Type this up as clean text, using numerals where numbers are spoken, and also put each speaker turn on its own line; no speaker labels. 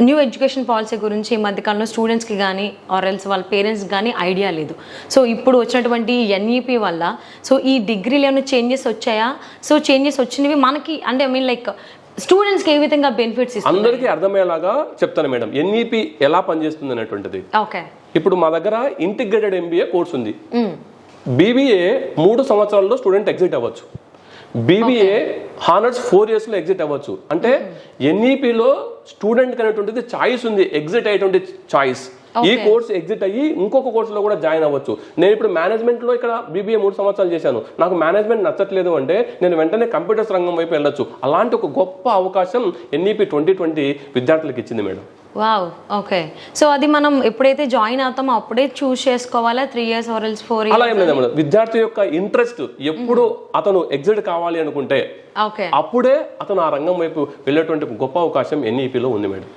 New education policy గురించి ఈ మధ్యకాలంలో స్టూడెంట్స్కి కానీ ఆర్ఎల్స్ వాళ్ళ పేరెంట్స్కి కానీ ఐడియా లేదు. సో ఇప్పుడు వచ్చినటువంటి ఎన్ఈపీ వల్ల సో ఈ డిగ్రీలో ఏమైనా చేంజెస్ వచ్చాయా? సో చేంజెస్ వచ్చినవి మనకి అంటే లైక్ స్టూడెంట్స్కి ఏ విధంగా బెనిఫిట్స్ ఇస్తుంది?
అందరికీ అర్థమయ్యేలాగా చెప్తాను మేడం. ఎన్ఈపీ ఎలా పనిచేస్తుంది అనేటువంటిది.
ఓకే,
ఇప్పుడు మా దగ్గర ఇంటిగ్రేటెడ్ ఎంబీఏ కోర్స్ ఉంది. బీబీఏ 3 సంవత్సరాల్లో స్టూడెంట్ ఎగ్జిట్ అవ్వచ్చు. బీబీఏ హానర్స్ 4 years లో ఎగ్జిట్ అవ్వచ్చు. అంటే ఎన్ఈపీలో స్టూడెంట్ అనేటువంటిది చాయిస్ ఉంది, ఎగ్జిట్ అయ్యేటువంటి చాయిస్. ఈ కోర్స్ ఎగ్జిట్ అయ్యి ఇంకొక కోర్సులో కూడా జాయిన్ అవ్వచ్చు. నేను ఇప్పుడు మేనేజ్మెంట్ లో ఇక్కడ బీబీఏ 3 సంవత్సరాలు చేశాను, నాకు మేనేజ్మెంట్ నచ్చట్లేదు అంటే నేను వెంటనే కంప్యూటర్స్ రంగం వైపు వెళ్ళొచ్చు. అలాంటి ఒక గొప్ప అవకాశం ఎన్ఈపీ 2020 విద్యార్థులకు ఇచ్చింది మేడం.
Wow, okay. సో అది మనం ఎప్పుడైతే జాయిన్ అవుతామో అప్పుడే చూస్ చేసుకోవాలా? 3 years or else 4 years?
అలా ఏం లేదు. విద్యార్థి యొక్క ఇంట్రెస్ట్ ఎప్పుడు అతను ఎగ్జిట్ కావాలి అనుకుంటే అప్పుడే అతను ఆ రంగం వైపు వెళ్ళేటువంటి గొప్ప అవకాశం ఎన్ఈపీలో ఉంది మేడం.